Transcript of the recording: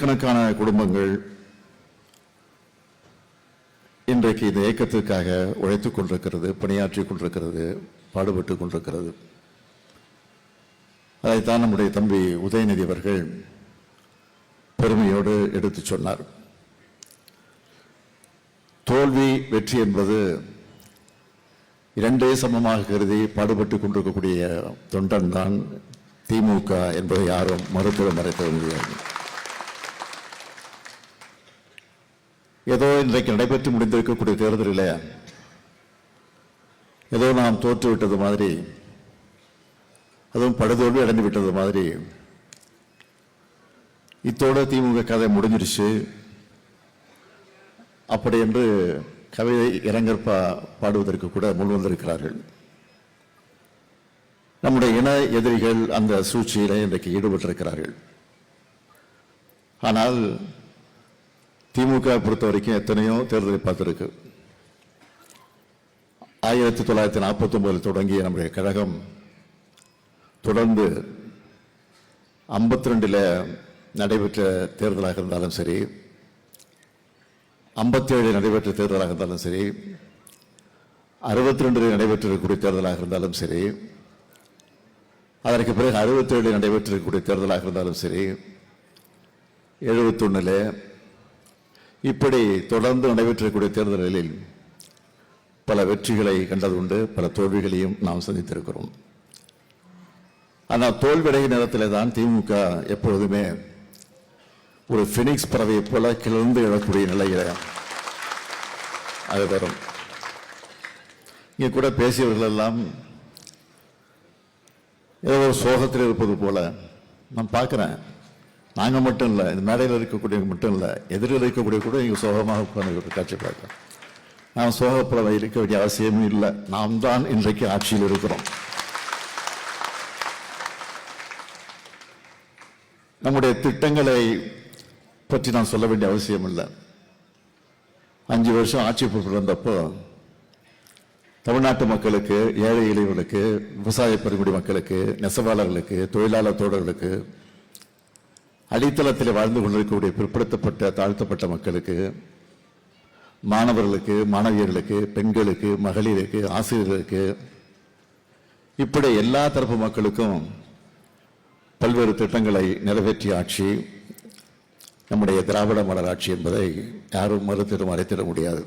கணக்கான குடும்பங்கள் இன்றைக்கு இந்த இயக்கத்திற்காக உழைத்துக் கொண்டிருக்கிறது, பணியாற்றிக் கொண்டிருக்கிறது, பாடுபட்டுக் கொண்டிருக்கிறது. அதைத்தான் நம்முடைய தம்பி உதயநிதி அவர்கள் பெருமையோடு எடுத்துச் சொன்னார். தோல்வி வெற்றி என்பது இரண்டே சமமாக கருதி பாடுபட்டுக் கொண்டிருக்கக்கூடிய தொண்டன் தான் திமுக என்பதை யாரும் மறுத்திட மறைக்க முடியாது. ஏதோ இன்றைக்கு நடைபெற்று முடிந்திருக்கக்கூடிய தேர்தலில் ஏதோ நாம் தோற்றுவிட்டது மாதிரி, அதுவும் படுதோல்வி அடைந்து விட்டது மாதிரி, இத்தோட திமுக கதை முடிஞ்சிருச்சு அப்படி என்று கவிதை இரங்கற்பா பாடுவதற்கு கூட முன் வந்திருக்கிறார்கள். நம்முடைய இன எதிரிகள் அந்த சூழ்ச்சியிலே இன்றைக்கு ஈடுபட்டிருக்கிறார்கள். ஆனால் திமுக பொறுத்த வரைக்கும் எத்தனையோ தேர்தலை பார்த்திருக்கு. 1949 தொடங்கிய நம்முடைய கழகம் தொடர்ந்து 52 நடைபெற்ற தேர்தலாக இருந்தாலும் சரி, 57 நடைபெற்ற தேர்தலாக இருந்தாலும் சரி, 62 நடைபெற்றிருக்கக்கூடிய தேர்தலாக இருந்தாலும் சரி, அதற்கு பிறகு 67 நடைபெற்றிருக்கக்கூடிய தேர்தலாக இருந்தாலும் சரி, 71 இப்படி தொடர்ந்து நடைபெற்றக்கூடிய தேர்தல்களில் பல வெற்றிகளை கண்டதுண்டு, பல தோல்விகளையும் நாம் சந்தித்திருக்கிறோம். ஆனால் தோல்வியடைய நேரத்தில் தான் திமுக எப்பொழுதுமே ஒரு பினிக்ஸ் பறவையை போல கிளர்ந்து எழக்கூடிய நிலையில அது வரும். இங்கே கூட பேசியவர்கள் எல்லாம் ஏதோ ஒரு சோகத்தில் இருப்பது போல நான் பார்க்கிறேன். நாங்கள் மட்டும் இல்லை, இந்த மேடையில் இருக்கக்கூடிய மட்டும் இல்லை, எதிரில் இருக்கக்கூடிய கூட இங்கே சோகமாக உட்கார்ந்து காட்சி பார்க்கிறேன். நாம் சோகப்பட இருக்க வேண்டிய அவசியமும் இல்லை. நாம் தான் இன்றைக்கு ஆட்சியில் இருக்கிறோம். நம்முடைய திட்டங்களை பற்றி நான் சொல்ல வேண்டிய அவசியம் இல்லை. 5 வருஷம் ஆட்சி பொறுப்பில் இருந்தப்போ தமிழ்நாட்டு மக்களுக்கு, ஏழை எளியவர்களுக்கு, விவசாய பெருங்குடி மக்களுக்கு, நெசவாளர்களுக்கு, தொழிலாளர் தோழர்களுக்கு, அடித்தளத்தில் வாழ்ந்து கொண்டிருக்கக்கூடிய பிற்படுத்தப்பட்ட தாழ்த்தப்பட்ட மக்களுக்கு, மாணவர்களுக்கு, மாணவியர்களுக்கு, பெண்களுக்கு, மகளிருக்கு, ஆசிரியர்களுக்கு, இப்படி எல்லா தரப்பு மக்களுக்கும் பல்வேறு திட்டங்களை நிறைவேற்றிய ஆட்சி நம்முடைய திராவிட மாடல் ஆட்சி என்பதை யாரும் மறுத்திட முடியாது.